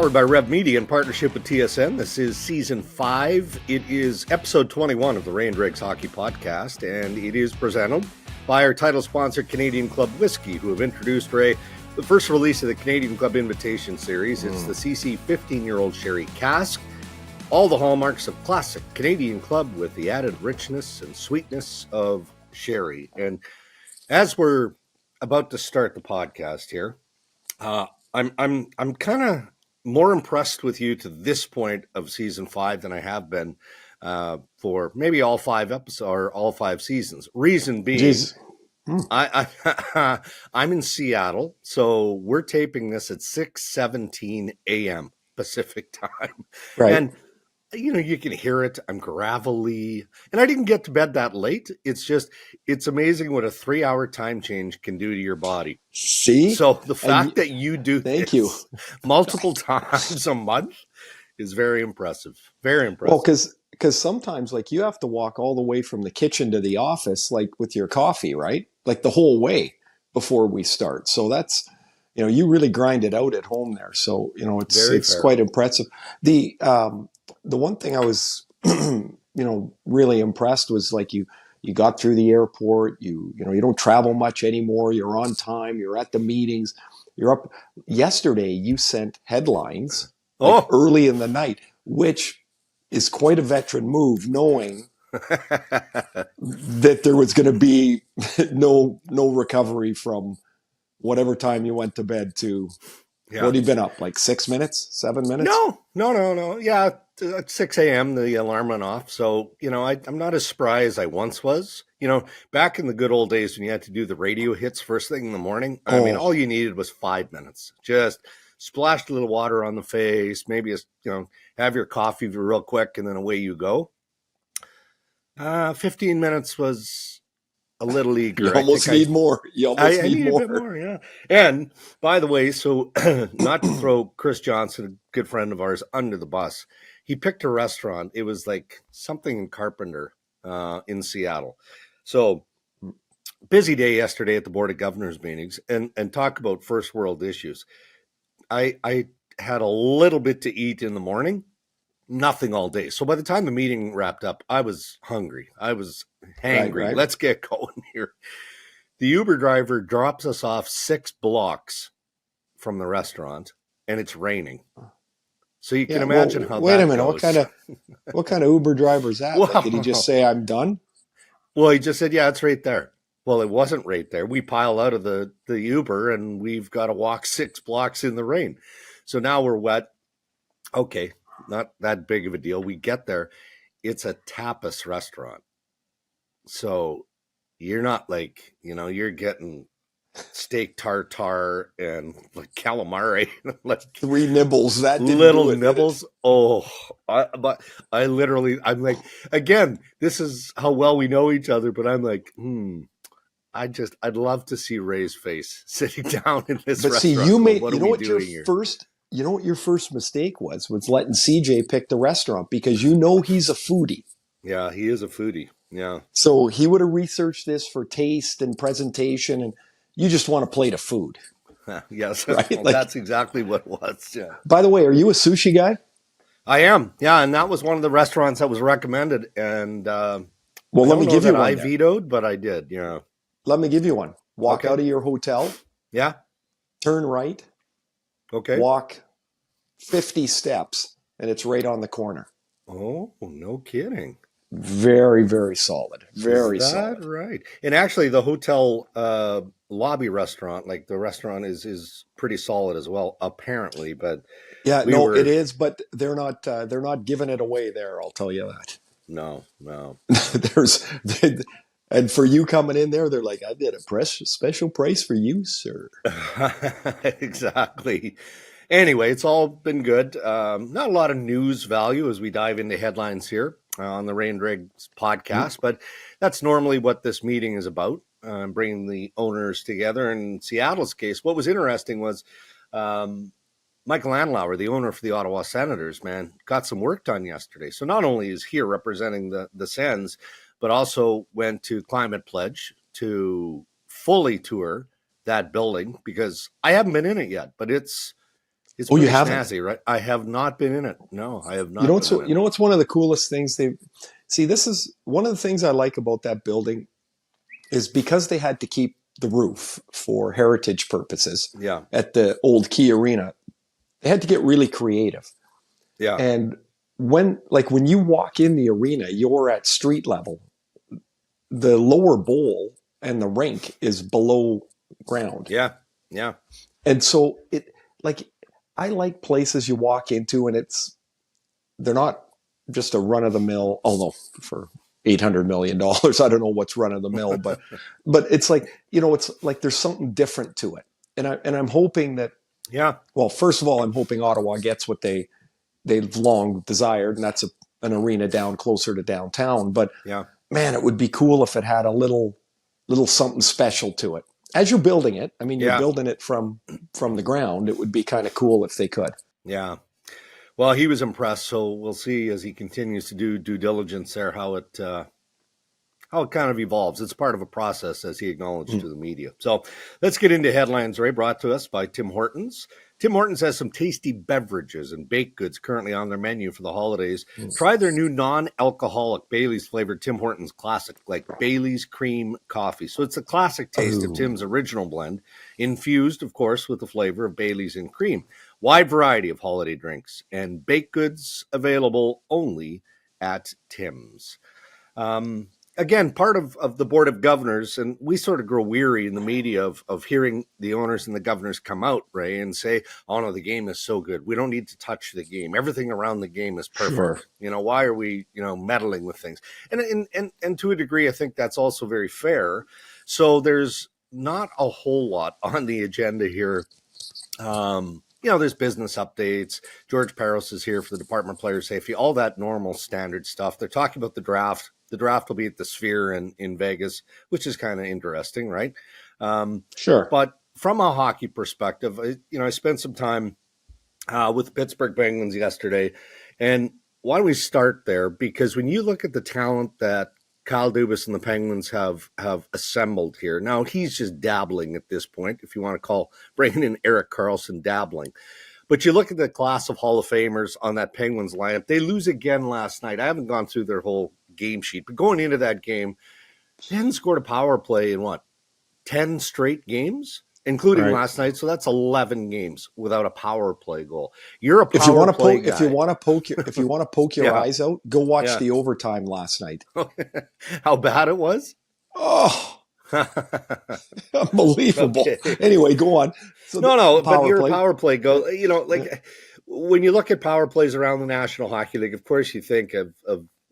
Powered by Rev Media in partnership with TSN. This is Season 5. It is Episode 21 of the Ray and Dregs Hockey Podcast, and it is presented by our title sponsor, Canadian Club Whiskey, who have introduced, Ray, the first release of the Canadian Club Invitation Series. It's the CC 15-year-old Sherry Cask. All the hallmarks of classic Canadian Club with the added richness and sweetness of sherry. And as we're about to start the podcast here, I'm kind of more impressed with you to this point of Season 5 than I have been for maybe all 5 episodes or all 5 seasons. Reason being, I'm in Seattle, so we're taping this at 6:17 a.m. Pacific time. Right. And you know, you can hear it. I'm gravelly. And I didn't get to bed that late. It's amazing what a 3-hour time change can do to your body. See? So the fact that you do this multiple times a month is very impressive. Very impressive. Well, because sometimes, like, you have to walk all the way from the kitchen to the office, like, with your coffee, right? Like, the whole way before we start. So that's, you know, you really grind it out at home there. So, you know, it's quite impressive. The one thing I was, really impressed was, like, you got through the airport, you don't travel much anymore. You're on time. You're at the meetings. You're up. Yesterday, you sent headlines early in the night, which is quite a veteran move, knowing that there was going to be no recovery from whatever time you went to bed to. Yeah. What have you been up, like 6 minutes, 7 minutes? No. Yeah, at 6 a.m. the alarm went off. So, I'm not as spry as I once was. Back in the good old days when you had to do the radio hits first thing in the morning, I mean, all you needed was 5 minutes. Just splashed a little water on the face, maybe, have your coffee real quick, and then away you go. 15 minutes was a little eager. You almost need more. I need a bit more, yeah. And by the way, so not to throw Chris Johnson, a good friend of ours, under the bus, he picked a restaurant. It was like something in Carpenter in Seattle. So busy day yesterday at the Board of Governors meetings, and talk about first world issues. I had a little bit to eat in the morning, nothing all day. So by the time the meeting wrapped up, I was hungry. I was hangry. Right. Let's get going here. The Uber driver drops us off 6 blocks from the restaurant, and it's raining. So you can imagine how. Wait that a minute. goes. What kind of Uber driver is that? Like, did he just say, "I'm done"? Well, he just said, "Yeah, it's right there." Well, it wasn't right there. We pile out of the Uber, and we've got to walk 6 blocks in the rain. So now we're wet. Okay, not that big of a deal. We get there. It's a tapas restaurant. So you're not like, you're getting steak tartare and like calamari, like 3 nibbles. That didn't little do it, nibbles. I'm like, again, this is how well we know each other, but I'm like, I'd love to see Ray's face sitting down in this restaurant. But see, you know what your first mistake was letting CJ pick the restaurant, because he's a foodie. Yeah, he is a foodie. Yeah. So he would have researched this for taste and presentation, and you just want a plate of food. Yes, right? Well, that's exactly what it was. Yeah. By the way, are you a sushi guy? I am. Yeah, and that was one of the restaurants that was recommended. And let me give you one. I vetoed, but I did. Yeah. Let me give you one. Walk out of your hotel. Yeah. Turn right. Okay. Walk 50 steps, and it's right on the corner. Oh, no kidding. Very, very solid. Very solid. Right. And actually, the hotel lobby restaurant, like the restaurant is pretty solid as well, apparently. But it is. But they're not giving it away there. I'll tell you that. No. And for you coming in there, they're like, "I did a special price for you, sir." Exactly. Anyway, it's all been good. Not a lot of news value as we dive into headlines here on the Ray and Dregs podcast, but that's normally what this meeting is about, bringing the owners together. In Seattle's case, what was interesting was Michael Andlauer, the owner for the Ottawa Senators, got some work done yesterday. So not only is here representing the Sens, but also went to Climate Pledge to fully tour that building, because I haven't been in it yet, but it's It's Oh, you pretty haven't? snazzy, right? I have not been in it. No, I have not been in it. You know what's one of the coolest things they see. This is one of the things I like about that building is because they had to keep the roof for heritage purposes Yeah, at the old Key Arena. They had to get really creative. yeah, And when you walk in the arena, you're at street level. The lower bowl and the rink is below ground. yeah, yeah. And so I like places you walk into and they're not just a run of the mill, although for $800 million, I don't know what's run of the mill, but it's like, it's like there's something different to it. And I'm hoping that, Yeah, well, first of all, I'm hoping Ottawa gets what they've long desired, and that's an arena down closer to downtown. But yeah. man, it would be cool if it had a little something special to it. As you're building it, I mean, you're Yeah. building it from the ground. It would be kind of cool if they could. Yeah. Well, he was impressed, so we'll see as he continues to do due diligence there how it kind of evolves. It's part of a process, as he acknowledged to the media. So let's get into headlines, Ray, brought to us by Tim Hortons. Tim Hortons has some tasty beverages and baked goods currently on their menu for the holidays. Try their new non-alcoholic Bailey's flavored Tim Hortons classic, like Bailey's cream coffee. So it's a classic taste of Tim's original blend, infused, of course, with the flavor of Bailey's and cream. Wide variety of holiday drinks and baked goods available only at Tim's. Again, part of the Board of Governors, and we sort of grow weary in the media of hearing the owners and the governors come out, Ray, and say, oh, no, the game is so good. We don't need to touch the game. Everything around the game is perfect. Sure. Why are we, meddling with things? And to a degree, I think that's also very fair. So there's not a whole lot on the agenda here. There's business updates. George Peros is here for the Department of Player Safety, all that normal standard stuff. They're talking about the draft. The draft will be at the Sphere in Vegas, which is kind of interesting, right? Sure. But from a hockey perspective, I spent some time with the Pittsburgh Penguins yesterday. And why don't we start there? Because when you look at the talent that Kyle Dubas and the Penguins have assembled here. Now, he's just dabbling at this point, if you want to call bringing in Erik Karlsson dabbling. But you look at the class of Hall of Famers on that Penguins lineup. They lose again last night. I haven't gone through their whole game sheet, but going into that game, they hadn't scored a power play in 10 straight games, including last night. So that's 11 games without a power play goal. You're a power play guy. If you want to poke your eyes out, go watch the overtime last night. How bad it was? Oh, unbelievable. Okay. Anyway, go on. So but your power play goal, when you look at power plays around the National Hockey League, of course you think of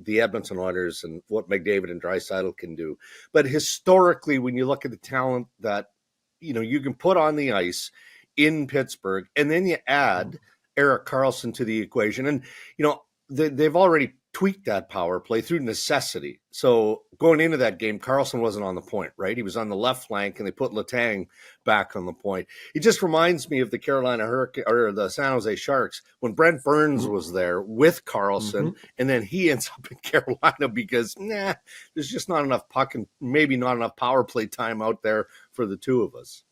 the Edmonton Oilers and what McDavid and Draisaitl can do. But historically, when you look at the talent that, you can put on the ice in Pittsburgh, and then you add Erik Karlsson to the equation. And, they've already tweaked that power play through necessity. So going into that game, Karlsson wasn't on the point, right? He was on the left flank, and they put Letang back on the point. It just reminds me of the Carolina Hurricane or the San Jose Sharks when Brent Burns was there with Karlsson, and then he ends up in Carolina because there's just not enough puck and maybe not enough power play time out there for the two of us.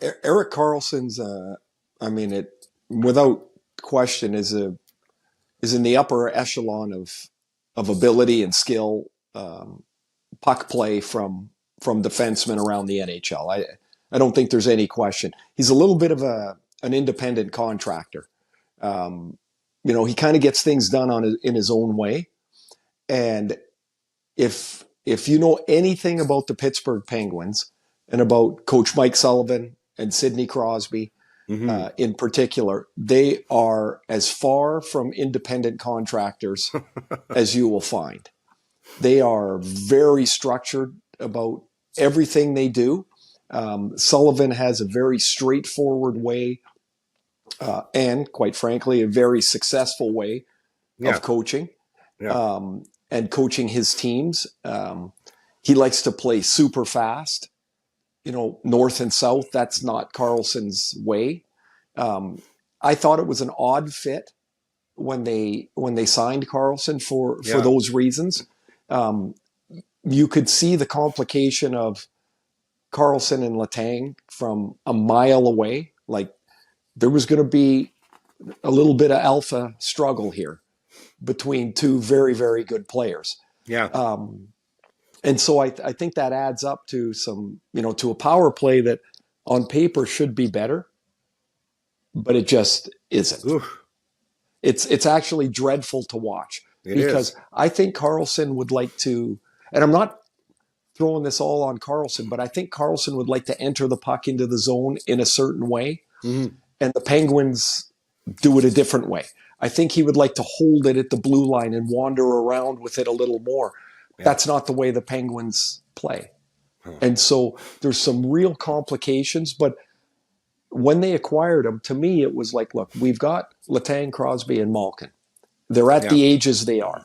Erik Karlsson's, without question, is in the upper echelon of ability and skill, puck play from defensemen around the NHL. I don't think there's any question. He's a little bit of an independent contractor. He kind of gets things done in his own way. And if you know anything about the Pittsburgh Penguins and about Coach Mike Sullivan and Sidney Crosby, in particular, they are as far from independent contractors as you will find. They are very structured about everything they do. Sullivan has a very straightforward way, and quite frankly, a very successful way of coaching, and coaching his teams. He likes to play super fast. North and south, that's not Karlsson's way. I thought it was an odd fit when they signed Karlsson for those reasons. You could see the complication of Karlsson and Letang from a mile away, Like there was going to be a little bit of alpha struggle here between two very, very good players. Yeah. And so I think that adds up to some, to a power play that on paper should be better, but it just isn't. Oof. It's actually dreadful to watch because I think Karlsson would like to, and I'm not throwing this all on Karlsson, but I think Karlsson would like to enter the puck into the zone in a certain way, and the Penguins do it a different way. I think he would like to hold it at the blue line and wander around with it a little more. Yeah. That's not the way the Penguins play. And so there's some real complications, but when they acquired him, to me, it was like, look, we've got Letang, Crosby, and Malkin. They're at the ages they are.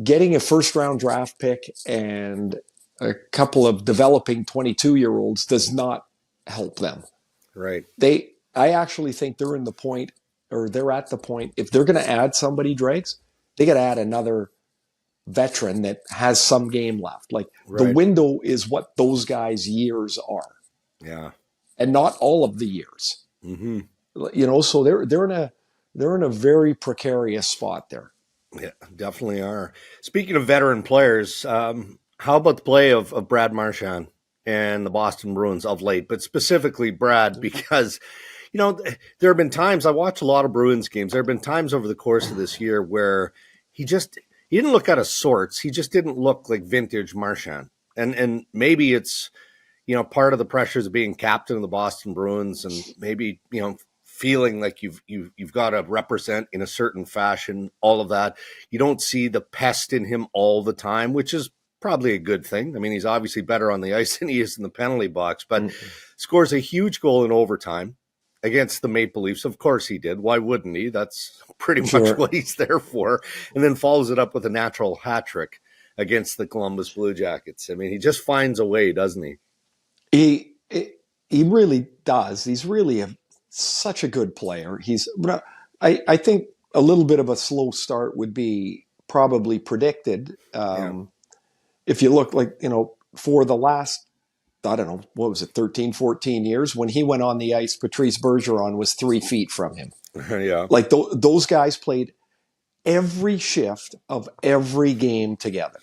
Getting a first-round draft pick and a couple of developing 22-year-olds does not help them. Right. I actually think they're at the point, if they're going to add somebody, Dregs, they got to add another veteran that has some game left. Like the window is what those guys' years are. Yeah. And not all of the years. So they're in a very precarious spot there. Yeah, definitely are. Speaking of veteran players, how about the play of Brad Marchand and the Boston Bruins of late, but specifically Brad, because, there have been times I watch a lot of Bruins games. There have been times over the course of this year where he didn't look out of sorts. He just didn't look like vintage Marchand. And maybe it's, part of the pressures of being captain of the Boston Bruins and maybe, feeling like you've got to represent in a certain fashion, all of that. You don't see the pest in him all the time, which is probably a good thing. I mean, he's obviously better on the ice than he is in the penalty box, but scores a huge goal in overtime against the Maple Leafs. Of course he did. Why wouldn't he? That's pretty much what he's there for. And then follows it up with a natural hat trick against the Columbus Blue Jackets. I mean, he just finds a way, doesn't he? He really does. He's really such a good player. I think a little bit of a slow start would be probably predicted. If you look for the last, I don't know, what was it, 13, 14 years, when he went on the ice, Patrice Bergeron was 3 feet from him. Yeah. Like those guys played every shift of every game together.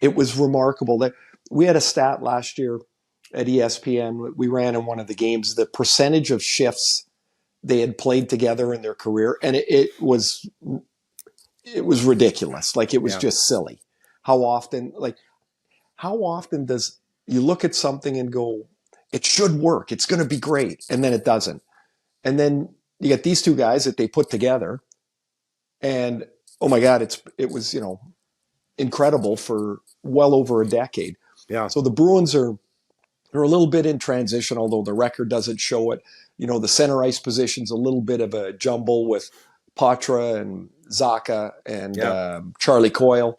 It was remarkable. That we had a stat last year at ESPN. We ran in one of the games, the percentage of shifts they had played together in their career. And it was ridiculous. Like it was just silly. How often does you look at something and go, it should work. It's going to be great. And then it doesn't. And then you get these two guys that they put together and, oh my God, it was, incredible for well over a decade. Yeah. So the Bruins they're a little bit in transition, although the record doesn't show it. The center ice position's a little bit of a jumble with Patra and Zaka and Charlie Coyle.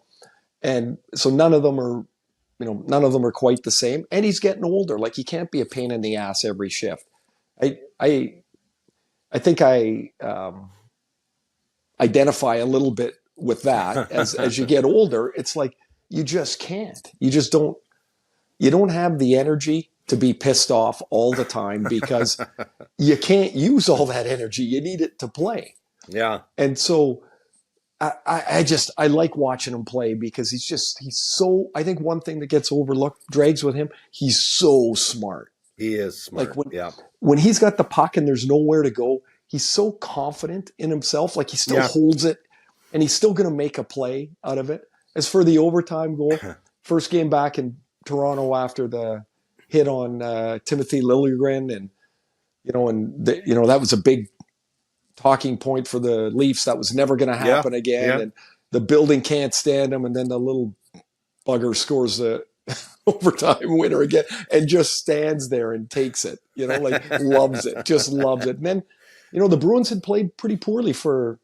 And so none of them are quite the same. And he's getting older. Like he can't be a pain in the ass every shift. I think I identify a little bit with that as you get older. It's like you just can't. You just don't. You don't have the energy to be pissed off all the time because you can't use all that energy. You need it to play. Yeah. And so I like watching him play because he's so, I think one thing that gets overlooked, Dregs, with him, he's so smart. He is smart. Like when he's got the puck and there's nowhere to go, he's so confident in himself. Like he still holds it and he's still going to make a play out of it. As for the overtime goal, first game back in Toronto after the hit on Timothy Liljegren, and that was a big talking point for the Leafs. That was never going to happen again, and the building can't stand him. And then the little bugger scores the overtime winner again, and just stands there and takes it. Loves it, just loves it. And then, the Bruins had played pretty poorly for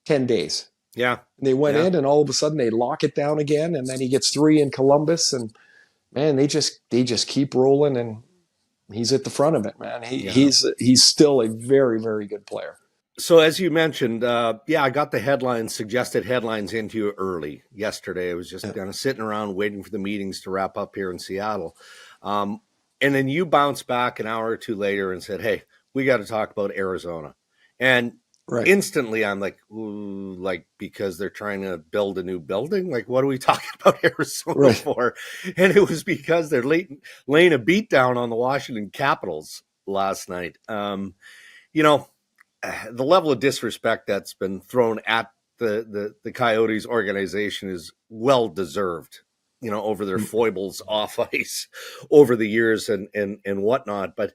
10 days. Yeah, and they went in, and all of a sudden they lock it down again, and then he gets 3 in Columbus, and man, they just keep rolling, and he's at the front of it, man. He's still a very, very good player. So as you mentioned, I got the suggested headlines into you early yesterday. I was just kind of sitting around waiting for the meetings to wrap up here in Seattle. And then you bounced back an hour or two later and said, hey, we got to talk about Arizona. And Right. instantly I'm like, ooh, like, because they're trying to build a new building? Like, what are we talking about Arizona Right. for? And it was because they're laying a beat down on the Washington Capitals last night. You know, the level of disrespect that's been thrown at the Coyotes organization is well deserved, you know, over their foibles off ice over the years and whatnot. But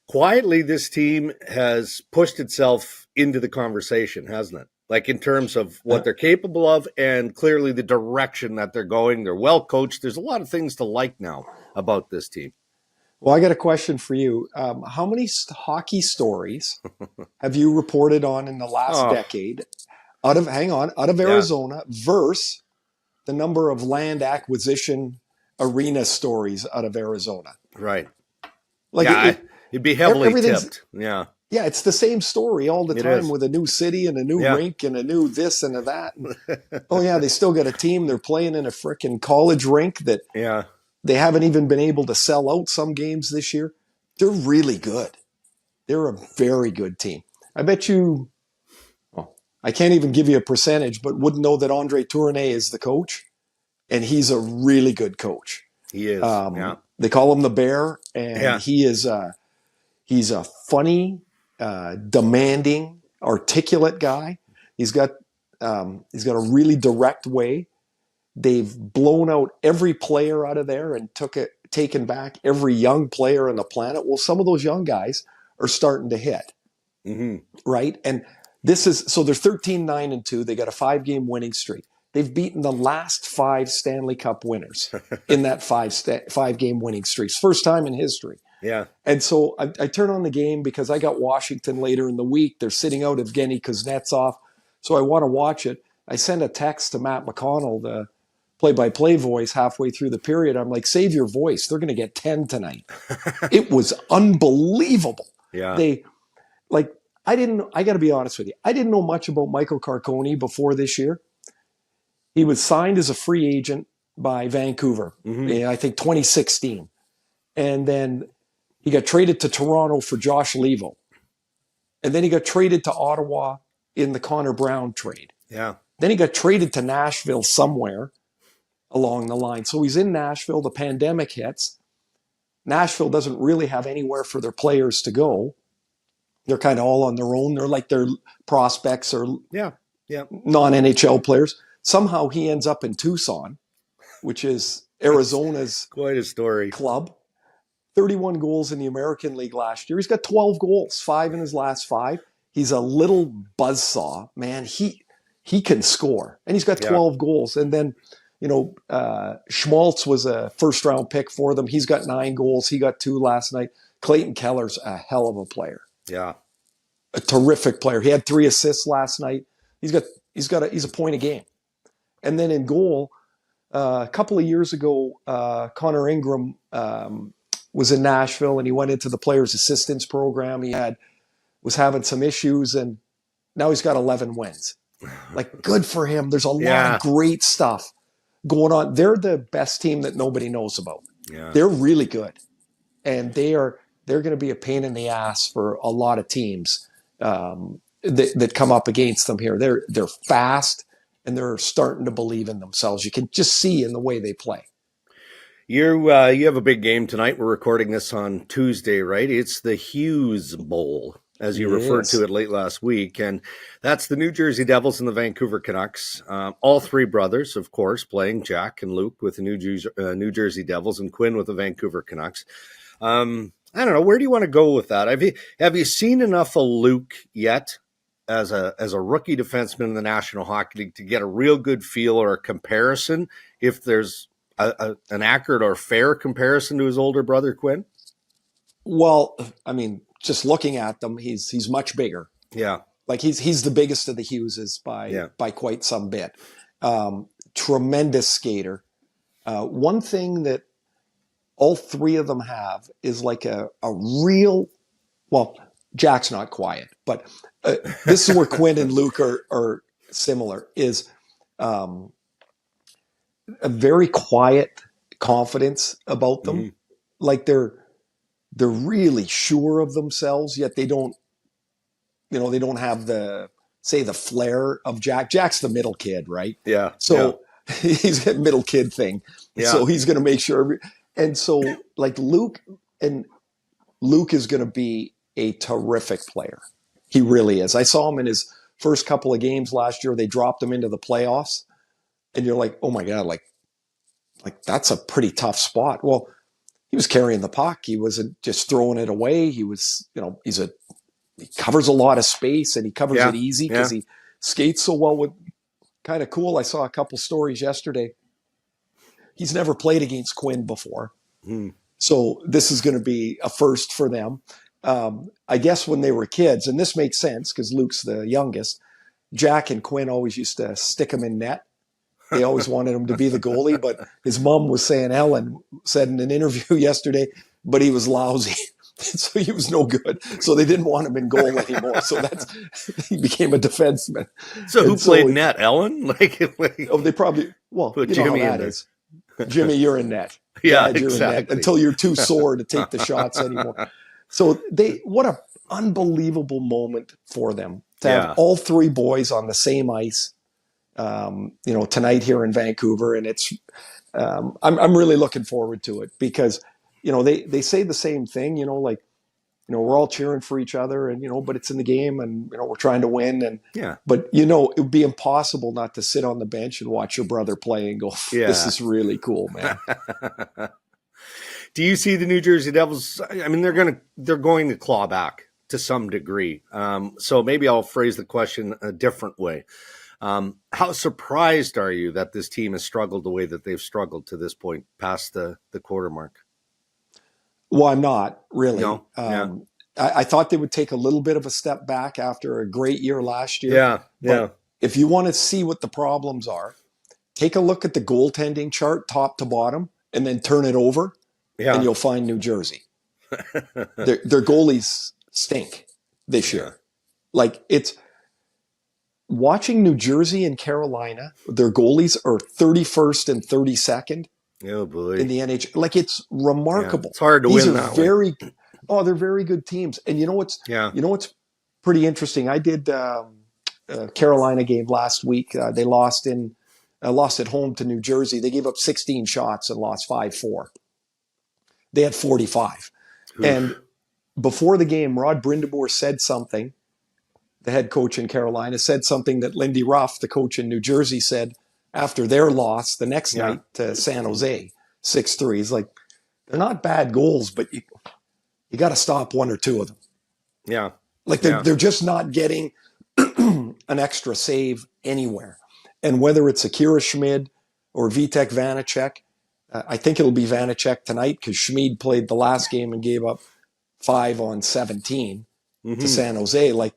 quietly, this team has pushed itself into the conversation, hasn't it? Like in terms of what they're capable of and clearly the direction that they're going. They're well coached. There's a lot of things to like now about this team. Well, I got a question for you. How many hockey stories have you reported on in the last decade out of Arizona versus the number of land acquisition arena stories out of Arizona? Right. Like it'd be heavily everything's tipped. Yeah. Yeah, it's the same story all the time with a new city and a new rink and a new this and a that. Oh, yeah, they still got a team. They're playing in a frickin' college rink that they haven't even been able to sell out some games this year. They're really good. They're a very good team. I bet you, well, I can't even give you a percentage, but wouldn't know that Andre Tourné is the coach, and he's a really good coach. He is. They call him the Bear, and he's a funny, demanding, articulate guy. He's got a really direct way. They've blown out every player out of there and taken back every young player on the planet. Well, some of those young guys are starting to hit, right? And this is so they're 13-9-2. They got a 5-game winning streak. They've beaten the last 5 Stanley Cup winners in that 5-game winning streak. First time in history. Yeah. And so I turn on the game because I got Washington later in the week. They're sitting out Evgeny Kuznetsov. So I want to watch it. I send a text to Matt McConnell, the play-by-play voice, halfway through the period. I'm like, save your voice. They're going to get 10 tonight. It was unbelievable. Yeah. I got to be honest with you. I didn't know much about Michael Carcone before this year. He was signed as a free agent by Vancouver in, I think, 2016. And then he got traded to Toronto for Josh Levo. And then he got traded to Ottawa in the Connor Brown trade. Yeah. Then he got traded to Nashville somewhere along the line. So he's in Nashville. The pandemic hits. Nashville doesn't really have anywhere for their players to go. They're kind of all on their own. They're like their prospects or non-NHL players. Somehow he ends up in Tucson, which is Arizona's quite a story club. 31 goals in the American League last year. He's got 12 goals, 5 in his last 5. He's a little buzzsaw, man. He can score, and he's got 12 goals. And then, Schmaltz was a first-round pick for them. He's got 9 goals. He got 2 last night. Clayton Keller's a hell of a player. Yeah, a terrific player. He had 3 assists last night. He's a point a game. And then in goal, a couple of years ago, Connor Ingram was in Nashville, and he went into the players' assistance program. He was having some issues, and now he's got 11 wins. Like, good for him. There's a lot of great stuff going on. They're the best team that nobody knows about. Yeah. They're really good, and they're going to be a pain in the ass for a lot of teams that come up against them here. They're fast, and they're starting to believe in themselves. You can just see in the way they play. You have a big game tonight. We're recording this on Tuesday, right? it's the Hughes Bowl, as you referred to it late last week. And that's the New Jersey Devils and the Vancouver Canucks. All 3 brothers, of course, playing, Jack and Luke with the New Jersey Devils and Quinn with the Vancouver Canucks. I don't know. Where do you want to go with that? Have you seen enough of Luke yet as a rookie defenseman in the National Hockey League to get a real good feel or a comparison, if there's an accurate or fair comparison to his older brother, Quinn? Well, I mean, just looking at them, he's much bigger. Yeah. Like he's the biggest of the Hugheses by quite some bit. Tremendous skater. One thing that all 3 of them have is like a real, well, Jack's not quiet, but this is where Quinn and Luke are similar, is a very quiet confidence about them. Like they're they're really sure of themselves, yet they don't, they don't have the flair of Jack. Jack's the middle kid, right? Yeah. So he's got middle kid thing. Yeah. So he's going to make sure. And so like Luke is going to be a terrific player. He really is. I saw him in his first couple of games last year. They dropped him into the playoffs, and you're like, oh my God, like that's a pretty tough spot. Well, he was carrying the puck. He wasn't just throwing it away. He was, he covers a lot of space, and he covers it easy because he skates so well. With kind of cool. I saw a couple stories yesterday. He's never played against Quinn before. So this is going to be a first for them. I guess when they were kids, and this makes sense because Luke's the youngest, Jack and Quinn always used to stick him in net. They always wanted him to be the goalie, but his mom was saying, Ellen said in an interview yesterday, but he was lousy. So he was no good. So they didn't want him in goal anymore. So he became a defenseman. So who played net? Ellen? They probably, put you know Jimmy how that is. Jimmy, you're in net. Yeah, Dad, you're exactly. in net until you're too sore to take the shots anymore. So what an unbelievable moment for them to have all three boys on the same ice. Tonight here in Vancouver, and it's I'm really looking forward to it because they say the same thing, we're all cheering for each other, and but it's in the game, and we're trying to win, and but it would be impossible not to sit on the bench and watch your brother play and go, this is really cool, man. Do you see the New Jersey Devils? I mean, they're going to claw back to some degree. So maybe I'll phrase the question a different way. How surprised are you that this team has struggled the way that they've struggled to this point, past the quarter mark? Well, I'm not really. No. I thought they would take a little bit of a step back after a great year last year. But if you want to see what the problems are, take a look at the goaltending chart, top to bottom, and then turn it over, and you'll find New Jersey. Their goalies stink this year. Like it's. Watching New Jersey and Carolina, their goalies are 31st and 32nd in the NHL. Like, it's remarkable. It's hard to win that way. They're very good teams. And you know what's pretty interesting? I did a Carolina game last week. They lost at home to New Jersey. They gave up 16 shots and lost 5-4. They had 45. Oof. And before the game, Rod Brindamore said something. The head coach in Carolina said something that Lindy Ruff, the coach in New Jersey, said after their loss the next night to San Jose, 6-3. He's like, they're not bad goals, but you got to stop one or two of them. Yeah. Like they're just not getting an extra save anywhere. And whether it's Akira Schmid or Vitek Vanacek, I think it'll be Vanacek tonight because Schmid played the last game and gave up 5 on 17 to San Jose. Like,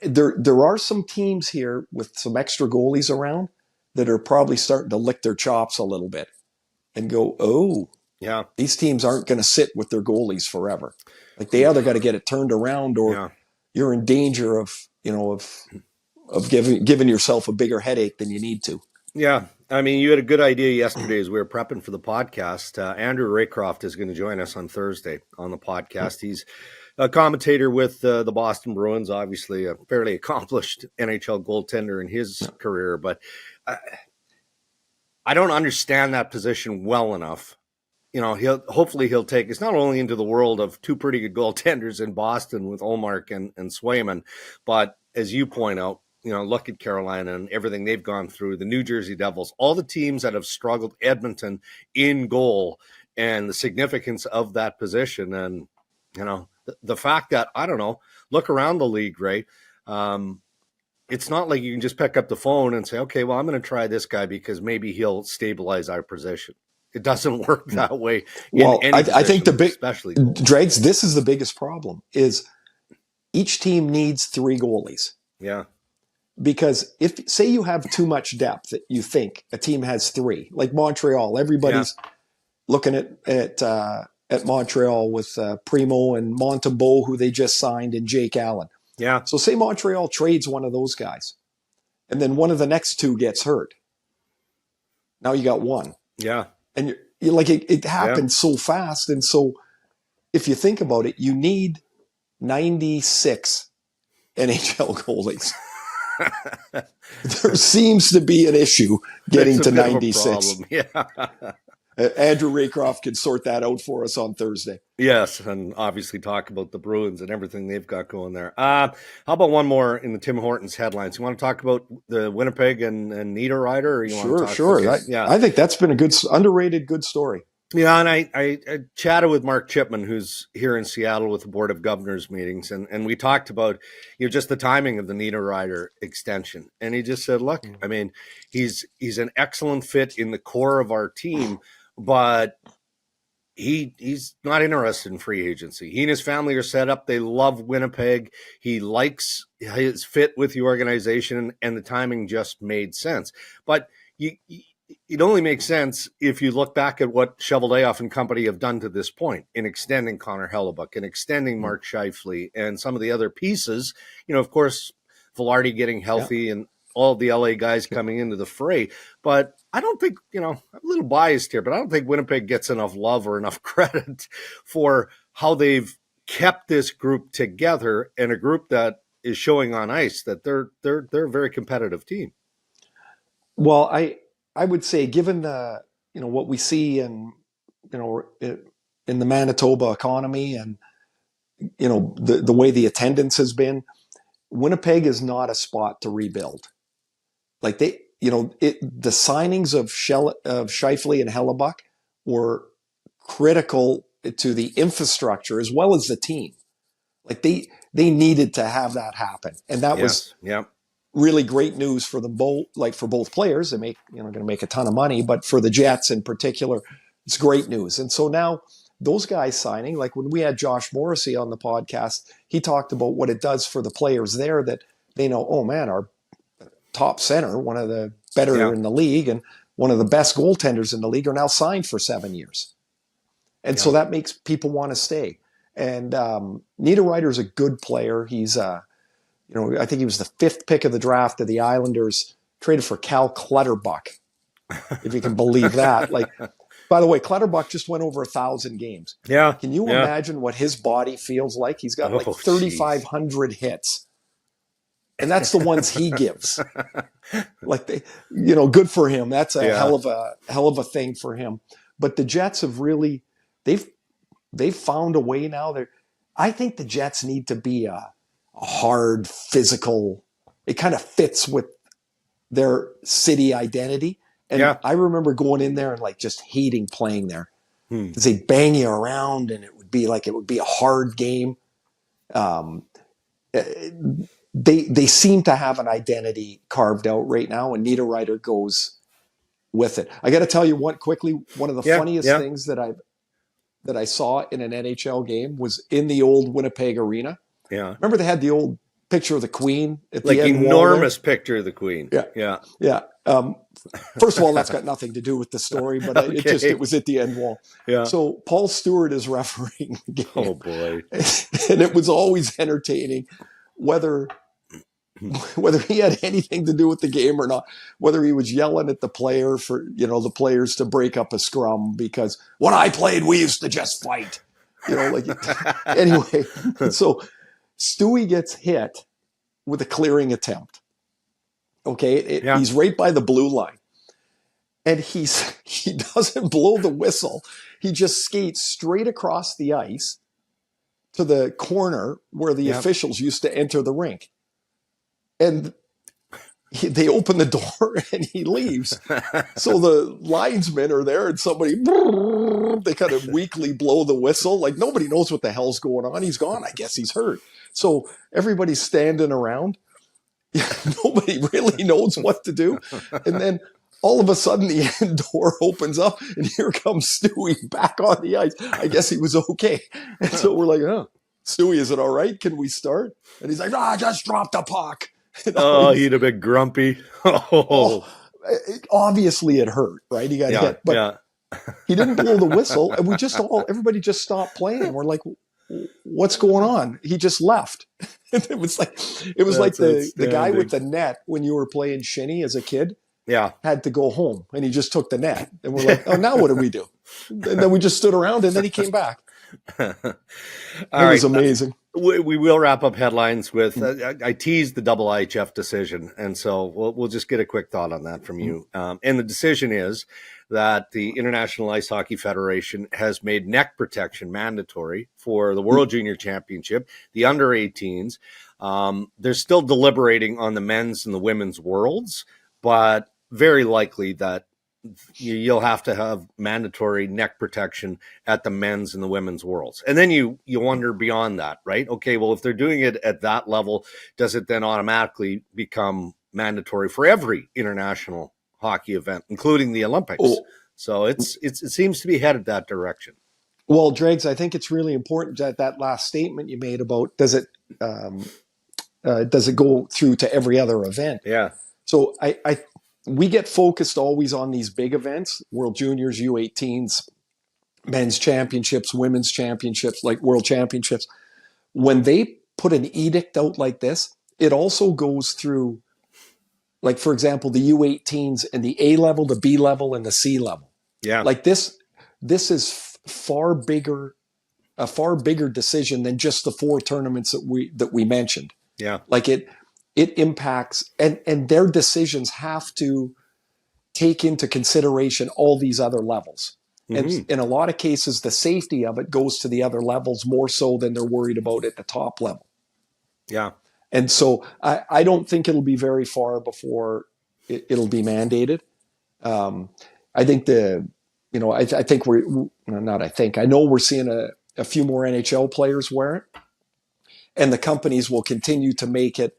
there are some teams here with some extra goalies around that are probably starting to lick their chops a little bit and go, these teams aren't going to sit with their goalies forever. Like, they either got to get it turned around or you're in danger of giving yourself a bigger headache than you need to. Yeah. I mean, you had a good idea yesterday as we were prepping for the podcast. Andrew Raycroft is going to join us on Thursday on the podcast. He's a commentator with the Boston Bruins, obviously a fairly accomplished NHL goaltender in his career, but I don't understand that position well enough. Hopefully he'll take us not only into the world of two pretty good goaltenders in Boston with Ullmark and Swayman, but as you point out, look at Carolina and everything they've gone through, the New Jersey Devils, all the teams that have struggled, Edmonton in goal, and the significance of that position. And, the fact that, I don't know, look around the league, right? It's not like you can just pick up the phone and say, okay, well, I'm going to try this guy because maybe he'll stabilize our position. It doesn't work that way. Well, in any I think especially Dregs, this is the biggest problem is each team needs 3 goalies. Yeah. Because if, say you have too much depth that you think a team has 3, like Montreal, everybody's looking at Montreal with Primo and Montembeault, who they just signed, and Jake Allen. Yeah. So say Montreal trades one of those guys, and then one of the next 2 gets hurt. Now you got 1. Yeah. And like it happened so fast. And so if you think about it, you need 96 NHL goalies. There seems to be an issue getting to 96. Yeah. Andrew Raycroft can sort that out for us on Thursday. Yes, and obviously talk about the Bruins and everything they've got going there. How about one more in the Tim Hortons headlines? You want to talk about the Winnipeg and Niederreiter? Or you want to talk sure. I think that's been a underrated good story. Yeah, and I chatted with Mark Chipman, who's here in Seattle with the Board of Governors meetings, and we talked about just the timing of the Niederreiter extension. And he just said, look, I mean, he's an excellent fit in the core of our team, but he's not interested in free agency. He and his family are set up. They love Winnipeg. He likes his fit with the organization, and the timing just made sense. But it only makes sense if you look back at what Cheveldayoff and company have done to this point in extending Connor Hellebuck and extending Mark Scheifele and some of the other pieces. Of course, Velarde getting healthy and all the LA guys coming into the fray. But I don't think, I'm a little biased here, but I don't think Winnipeg gets enough love or enough credit for how they've kept this group together, and a group that is showing on ice that they're a very competitive team. Well, I would say, given the what we see in the Manitoba economy and the way the attendance has been, Winnipeg is not a spot to rebuild. Like the signings of Scheifele and Hellebuck were critical to the infrastructure as well as the team. Like they needed to have that happen, and that was really great news for them both. Like for both players, they going to make a ton of money, but for the Jets in particular, it's great news. And so now those guys signing, like when we had Josh Morrissey on the podcast, he talked about what it does for the players there, that they know, oh man, our top center, one of the better in the league and one of the best goaltenders in the league, are now signed for 7 years. And so that makes people want to stay. And Niederreiter is a good player. He's I think he was the 5th pick of the draft of the Islanders, traded for Cal Clutterbuck, if you can believe that. Like, by the way, Clutterbuck just went over 1,000 games. Yeah. Can you imagine what his body feels like? He's got 3,500 hits. And that's the ones he gives. Like good for him. That's a hell of a thing for him. But the Jets have really, they've found a way now. I think the Jets need to be a hard, physical. It kind of fits with their city identity. And I remember going in there and like just hating playing there because they'd bang you around and it would be a hard game. They seem to have an identity carved out right now, and Niederreiter goes with it. I got to tell you one of the funniest things that I saw in an NHL game was in the old Winnipeg arena. Yeah. Remember they had the old picture of the Queen at the end enormous picture of the Queen. Yeah. First of all, that's got nothing to do with the story, but it was at the end wall. Yeah. So Paul Stewart is refereeing the game. Oh boy. And it was always entertaining whether he had anything to do with the game or not, whether he was yelling at the player for, the players to break up a scrum because when I played, we used to just fight, anyway. So Stewie gets hit with a clearing attempt. Okay. He's right by the blue line and he doesn't blow the whistle. He just skates straight across the ice to the corner where the officials used to enter the rink. And they open the door and he leaves. So the linesmen are there and they kind of weakly blow the whistle. Like nobody knows what the hell's going on. He's gone. I guess he's hurt. So everybody's standing around. Nobody really knows what to do. And then all of a sudden the end door opens up and here comes Stewie back on the ice. I guess he was okay. And so we're like, Stewie, is it all right? Can we start? And he's like, just drop the puck. He'd have been grumpy. Obviously it hurt, right? He got hit, but he didn't blow the whistle, and everybody just stopped playing. We're like, "What's going on?" He just left. It was like the guy with the net when you were playing shinny as a kid. Yeah, had to go home, and he just took the net, and we're like, "Oh, now what do we do?" And then we just stood around, and then he came back. It was amazing. We will wrap up headlines with I teased the IIHF decision, and so we'll just get a quick thought on that from you. And the decision is that the International Ice Hockey Federation has made neck protection mandatory for the World Junior Championship, the under-18s. They're still deliberating on the men's and the women's worlds, but very likely that you'll have to have mandatory neck protection at the men's and the women's worlds. And then you wonder beyond that, right? Okay, well, if they're doing it at that level, does it then automatically become mandatory for every international hockey event, including the Olympics? So it seems to be headed that direction. Well, Dregs, I think it's really important that last statement you made about does it go through to every other event? Yeah. So we get focused always on these big events, World Juniors, U18s, men's championships, women's championships, like world championships. When they put an edict out like this, it also goes through, like, for example, the U18s and the A level, the B level, and the C level. Yeah. Like this is a far bigger decision than just the 4 tournaments that we mentioned. Yeah. Like it impacts, and their decisions have to take into consideration all these other levels. And in a lot of cases, the safety of it goes to the other levels more so than they're worried about at the top level. Yeah. And so I don't think it'll be very far before it'll be mandated. I think I know we're seeing a few more NHL players wear it, and the companies will continue to make it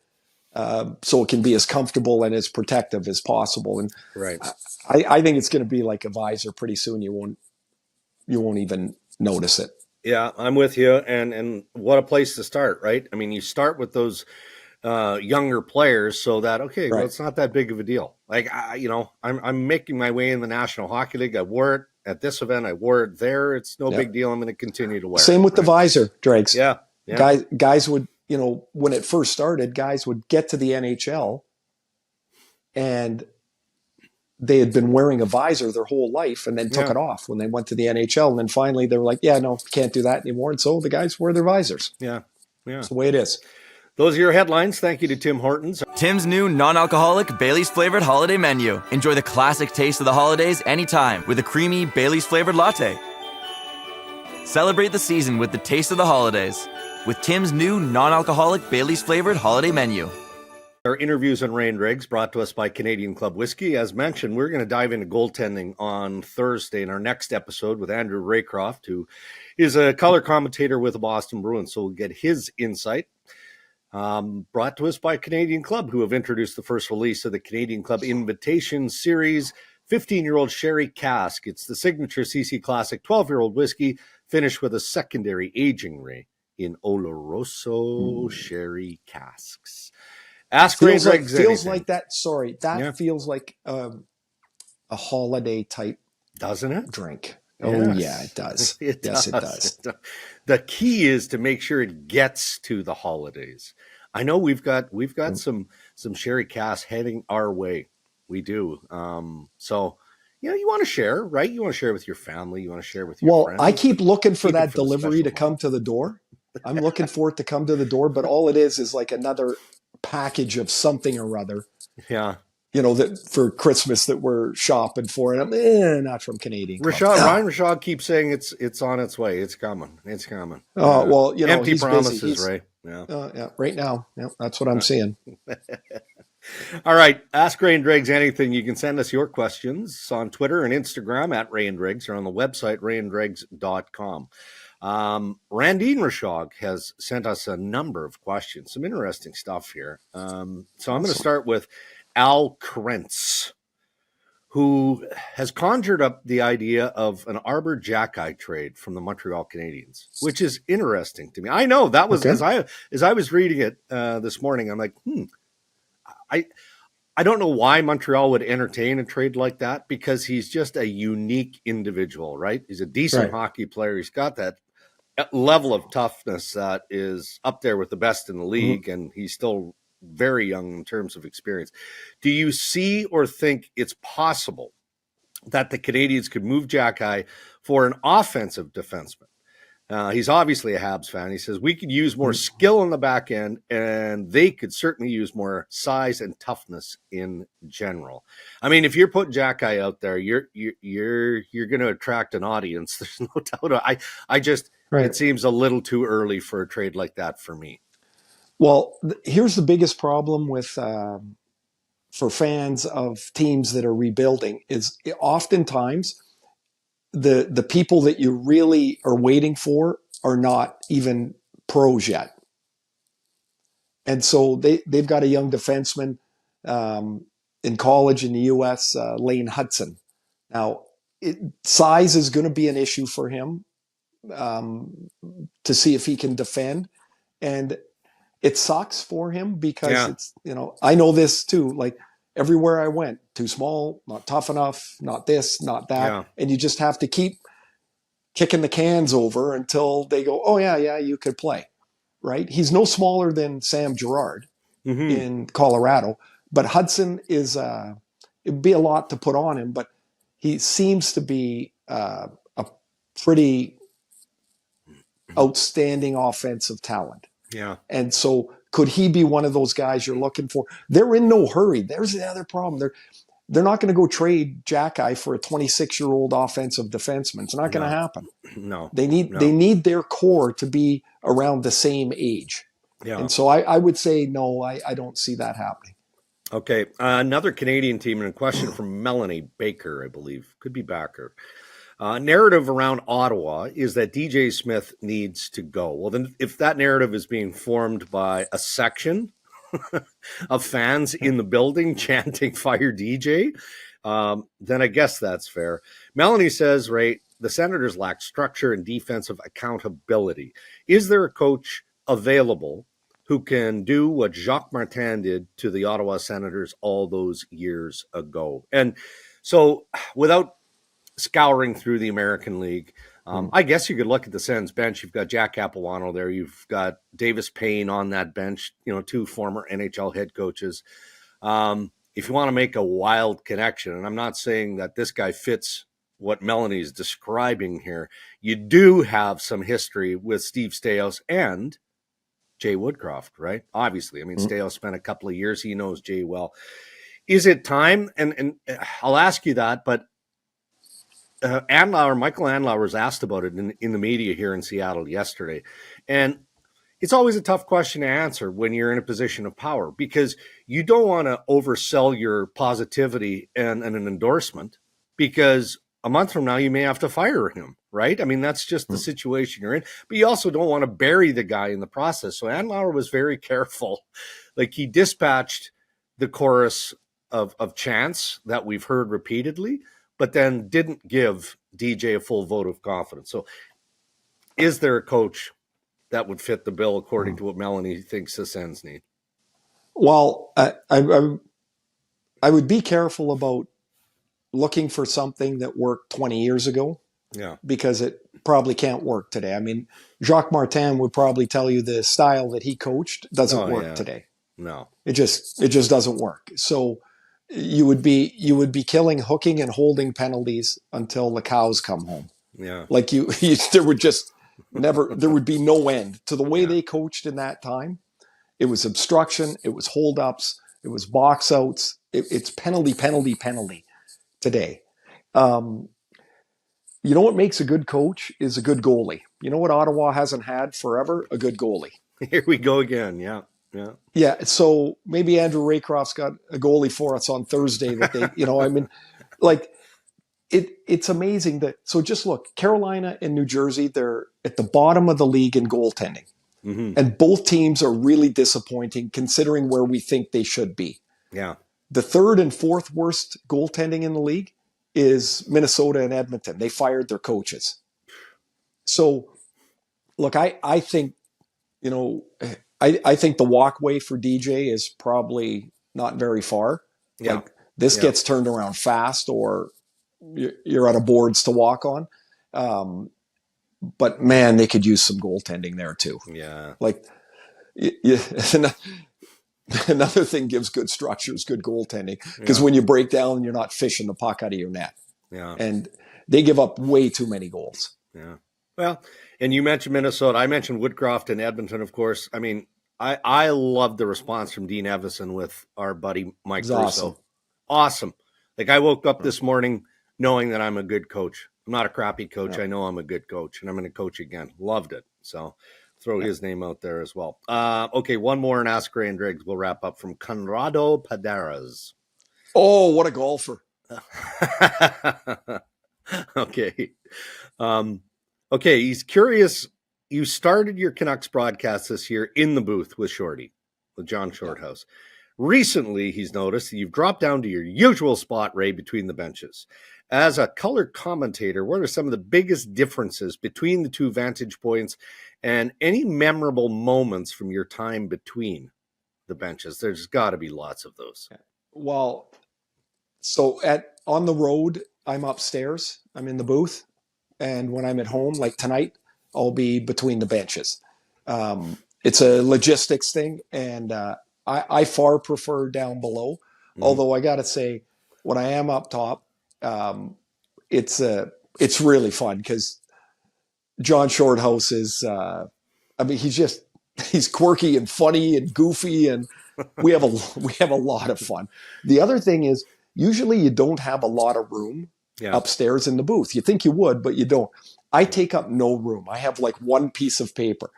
so it can be as comfortable and as protective as possible. And right. I think it's going to be like a visor pretty soon. You won't even notice it. Yeah, I'm with you. And what a place to start, right? I mean, you start with those younger players so that, okay, well, it's not that big of a deal. Like, I'm making my way in the National Hockey League. I wore it at this event. I wore it there. It's no big deal. I'm going to continue to wear it. Same with the visor, Dregs. Yeah. Guys would, when it first started, guys would get to the NHL and they had been wearing a visor their whole life and then took it off when they went to the NHL. And then finally they were like, yeah, no, can't do that anymore. And so the guys wear their visors. Yeah. That's the way it is. Those are your headlines. Thank you to Tim Hortons. Tim's new non-alcoholic Baileys-flavored holiday menu. Enjoy the classic taste of the holidays anytime with a creamy Baileys-flavored latte. Celebrate the season with the taste of the holidays with Tim's new non-alcoholic Baileys-flavored holiday menu. Our interviews on Rain Dregs brought to us by Canadian Club Whiskey. As mentioned, we're going to dive into goaltending on Thursday in our next episode with Andrew Raycroft, who is a color commentator with the Boston Bruins. So we'll get his insight. Brought to us by Canadian Club, who have introduced the first release of the Canadian Club Invitation Series 15-year-old Sherry Cask. It's the signature CC Classic 12-year-old whiskey finished with a secondary aging ray in Oloroso Sherry Casks. Feels like that. Sorry, that feels like a holiday type, doesn't it? Drink. Yes. Oh yeah, it does. It does. The key is to make sure it gets to the holidays. I know we've got some sherry cask heading our way. We do. So you want to share, right? You want to share with your family. You want to share with your friends. Well, I keep looking for that delivery to come to the door. I'm looking for it to come to the door, but all it is like another package of something or other. Yeah. That for Christmas that we're shopping for, and I'm not from Canadian Club. Ryan Rashad keeps saying it's on its way. It's coming. Oh well, empty he's promises, busy. right? Yeah. Right now. Yeah, that's what I'm seeing. All right. Ask Ray and Dregs anything. You can send us your questions on Twitter and Instagram at Ray and Dregs or on the website rayanddregs.com. Randine Rashog has sent us a number of questions, some interesting stuff here. So I'm going to start with Al Krentz, who has conjured up the idea of an Arbor Jackeye trade from the Montreal Canadiens, which is interesting to me. I know that was as I was reading it this morning. I'm like, I don't know why Montreal would entertain a trade like that, because he's just a unique individual, right? He's a decent hockey player. He's got that level of toughness that is up there with the best in the league, and he's still very young in terms of experience. Do you see or think it's possible that the Canadiens could move Jack for an offensive defenseman. He's obviously a Habs fan. He says, we could use more skill on the back end, and they could certainly use more size and toughness in general. I mean, if you're putting Jack out there, you're going to attract an audience. There's no doubt. I just, right. It seems a little too early for a trade like that for me. Well, here's the biggest problem with for fans of teams that are rebuilding is oftentimes the people that you really are waiting for are not even pros yet. And so they've got a young defenseman in college in the U.S., Lane Hudson. Now, size is going to be an issue for him to see if he can defend. And it sucks for him because it's, I know this too, like everywhere I went, too small, not tough enough, not this, not that. Yeah. And you just have to keep kicking the cans over until they go, oh yeah, you could play, right? He's no smaller than Sam Girard in Colorado, but Hudson is, it'd be a lot to put on him, but he seems to be a pretty outstanding offensive talent. Yeah. And so could he be one of those guys you're looking for? They're in no hurry. There's the other problem. They're not going to go trade Jack for a 26-year-old offensive defenseman. It's not going to happen. No. They need their core to be around the same age. Yeah. And so I would say no, I don't see that happening. Okay. Another Canadian team, and a question from Melanie Baker, I believe. Could be Baker. Narrative around Ottawa is that DJ Smith needs to go. Well, then if that narrative is being formed by a section of fans in the building chanting fire DJ, then I guess that's fair. Melanie says, right, the Senators lack structure and defensive accountability. Is there a coach available who can do what Jacques Marchand did to the Ottawa Senators all those years ago? And so without scouring through the American League, I guess you could look at the Sens bench. You've got Jack Capuano there. You've got Davis Payne on that bench, two former NHL head coaches. If you want to make a wild connection, and I'm not saying that this guy fits what Melanie's describing here, you do have some history with Steve Staios and Jay Woodcroft, right? Obviously. I mean, Staios spent a couple of years. He knows Jay well. Is it time? And I'll ask you that, but Michael Andlauer was asked about it in the media here in Seattle yesterday. And it's always a tough question to answer when you're in a position of power, because you don't want to oversell your positivity and an endorsement, because a month from now you may have to fire him, right? I mean, that's just the situation you're in. But you also don't want to bury the guy in the process. So Andlauer was very careful. Like, he dispatched the chorus of chants that we've heard repeatedly, but then didn't give DJ a full vote of confidence. So is there a coach that would fit the bill according to what Melanie thinks the Sens need? Well, I would be careful about looking for something that worked 20 years ago. Yeah. Because it probably can't work today. I mean, Jacques Martin would probably tell you the style that he coached doesn't work today. No. It just doesn't work. So you would be killing hooking and holding penalties until the cows come home. Yeah. Like there would just there would be no end to the way they coached in that time. It was obstruction. It was holdups. It was box outs. It's penalty today. You know what makes a good coach is a good goalie. You know what Ottawa hasn't had forever? A good goalie. Here we go again. Yeah. Yeah. Yeah. So maybe Andrew Raycroft's got a goalie for us on Thursday that they, it's amazing that, so just look, Carolina and New Jersey, they're at the bottom of the league in goaltending. Mm-hmm. And both teams are really disappointing considering where we think they should be. Yeah. The third and fourth worst goaltending in the league is Minnesota and Edmonton. They fired their coaches. So look, I think, I think the walkway for DJ is probably not very far. Yeah. Like, this gets turned around fast, or you're out of boards to walk on. But man, they could use some goaltending there too. Yeah. Like, another thing gives good structure is good goaltending, because when you break down, you're not fishing the puck out of your net. Yeah. And they give up way too many goals. Yeah. Well, and you mentioned Minnesota. I mentioned Woodcroft and Edmonton, of course. I mean, I love the response from Dean Evison with our buddy Mike It's Russo. awesome. Awesome. Like, I woke up this morning knowing that I'm a good coach. I'm not a crappy coach. Yeah. I know I'm a good coach, and I'm going to coach again. Loved it. So throw his name out there as well. Okay, one more and Ask Ray and Dregs. We'll wrap up from Conrado Padares. Oh, what a golfer. Okay. Okay, he's curious. You started your Canucks broadcast this year in the booth with Shorty, with John Shorthouse. Recently, he's noticed that you've dropped down to your usual spot, Ray, between the benches. As a color commentator, what are some of the biggest differences between the two vantage points and any memorable moments from your time between the benches? There's got to be lots of those. Well, so on the road, I'm upstairs. I'm in the booth. And when I'm at home, like tonight, I'll be between the benches. It's a logistics thing, and I far prefer down below. Mm-hmm. Although I got to say, when I am up top, it's really fun because John Shorthouse is, he's quirky and funny and goofy, and we have a lot of fun. The other thing is, usually you don't have a lot of room upstairs in the booth. You think you would, but you don't. I take up no room. I have like one piece of paper.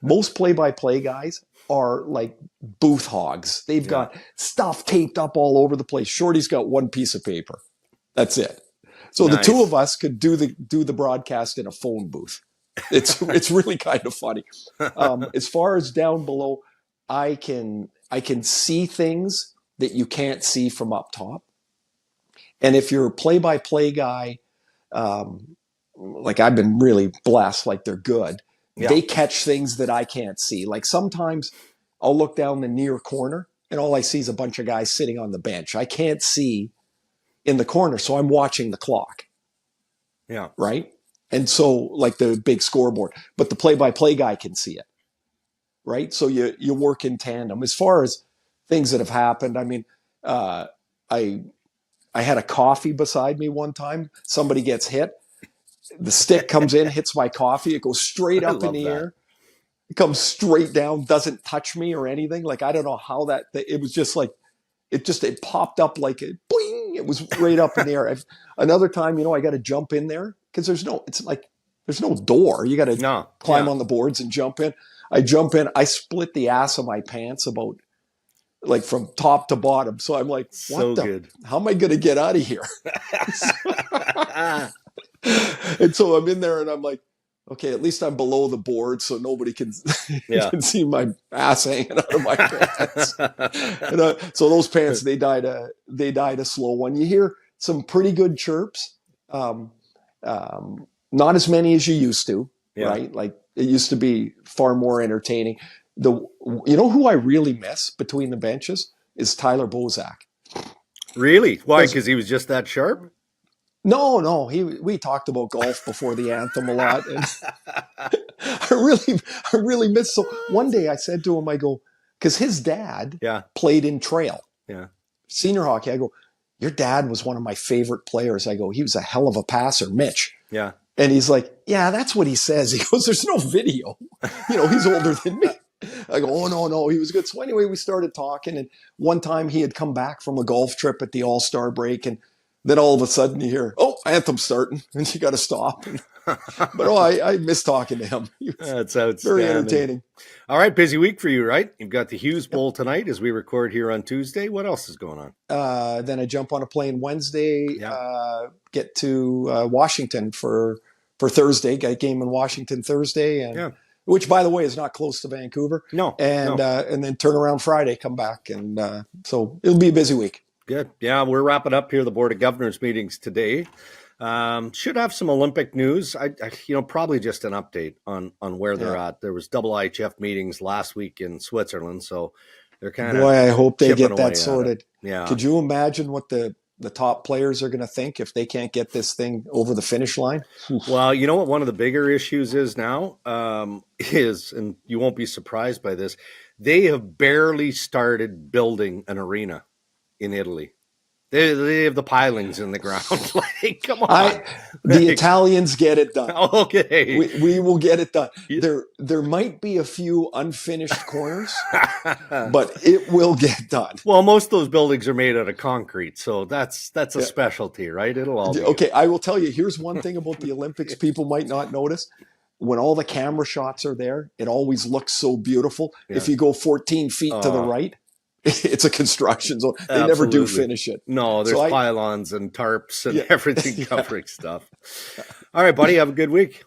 Most play-by-play guys are like booth hogs. They've got stuff taped up all over the place. Shorty's got one piece of paper. That's it. So the two of us could do the broadcast in a phone booth. It's really kind of funny. As far as down below, I can see things that you can't see from up top. And if you're a play-by-play guy, like I've been really blessed, like they're good. Yeah. They catch things that I can't see. Like sometimes I'll look down the near corner and all I see is a bunch of guys sitting on the bench. I can't see in the corner, so I'm watching the clock. Yeah. Right? And so like the big scoreboard, but the play-by-play guy can see it. Right? So you work in tandem. As far as things that have happened, I mean, I had a coffee beside me one time. Somebody gets hit. The stick comes in, hits my coffee. It goes straight up in the air. It comes straight down, doesn't touch me or anything. Like, I don't know how it was just like, it popped up like a boing. It was right up in the air. Another time, I got to jump in there because there's no door. You got to climb on the boards and jump in. I jump in. I split the ass of my pants about like from top to bottom. So I'm like, how am I going to get out of here? And so I'm in there and I'm like, okay, at least I'm below the board so nobody can see my ass hanging out of my pants. And, so those pants, they died a slow one. You hear some pretty good chirps. Not as many as you used to, right? Like it used to be far more entertaining. You know who I really miss between the benches is Tyler Bozak. Really? Why? Because he was just that sharp? No. We talked about golf before the anthem a lot, and I really miss. So one day I said to him, I go, because his dad played in trail, senior hockey. I go, your dad was one of my favorite players. I go, he was a hell of a passer, Mitch. Yeah. And he's like, yeah, that's what he says. He goes, there's no video. He's older than me. I go, oh, no, he was good. So anyway, we started talking. And one time he had come back from a golf trip at the All-Star break. And then all of a sudden you hear, oh, anthem's starting. And you got to stop. But I miss talking to him. That's outstanding. Very entertaining. All right, busy week for you, right? You've got the Hughes Bowl tonight as we record here on Tuesday. What else is going on? Then I jump on a plane Wednesday, get to Washington for Thursday. Got a game in Washington Thursday. And which, by the way, is not close to Vancouver. No. And then turn around Friday, come back. And so it'll be a busy week. Good. Yeah, we're wrapping up here the Board of Governors meetings today. Should have some Olympic news. I probably just an update on where they're at. There was IIHF meetings last week in Switzerland, so they're kind of boy. I hope they get that sorted. Yeah. Could you imagine what the top players are going to think if they can't get this thing over the finish line? Well, you know what one of the bigger issues is now is, and you won't be surprised by this, they have barely started building an arena in Italy. They have the pilings in the ground. Like, come on. The Italians get it done. Okay. We will get it done. There might be a few unfinished corners, but it will get done. Well, most of those buildings are made out of concrete, so that's a specialty, right? It'll all be okay. I will tell you, here's one thing about the Olympics people might not notice. When all the camera shots are there, it always looks so beautiful. Yeah. If you go 14 feet to the right, it's a construction zone. They never do finish it. No, there's pylons and tarps and everything covering stuff. All right, buddy, have a good week.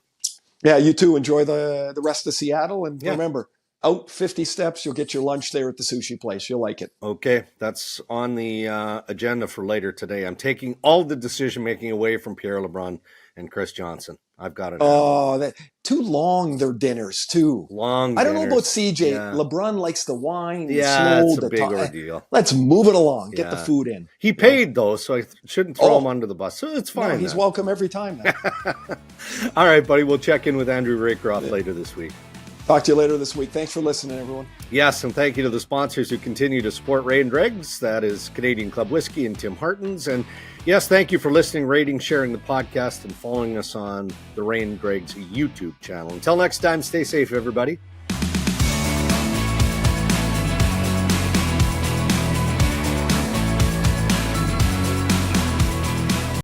Yeah, you too. Enjoy the rest of Seattle. And remember, out 50 steps, you'll get your lunch there at the sushi place. You'll like it. Okay, that's on the agenda for later today. I'm taking all the decision-making away from Pierre LeBrun and Chris Johnson. I've got it. Oh, too long, their dinners, too. Long. I don't know about CJ. Yeah. LeBrun likes the wine. Yeah, it's a big ordeal. Let's move it along. Get the food in. He paid, though, so I shouldn't throw him under the bus. So it's fine. No, he's welcome every time now. All right, buddy. We'll check in with Andrew Raycroft later this week. Talk to you later this week. Thanks for listening, everyone. Yes, and thank you to the sponsors who continue to support Ray and Dregs. That is Canadian Club Whiskey and Tim Hortons. And yes, thank you for listening, rating, sharing the podcast, and following us on the Ray and Dregs YouTube channel. Until next time, stay safe, everybody.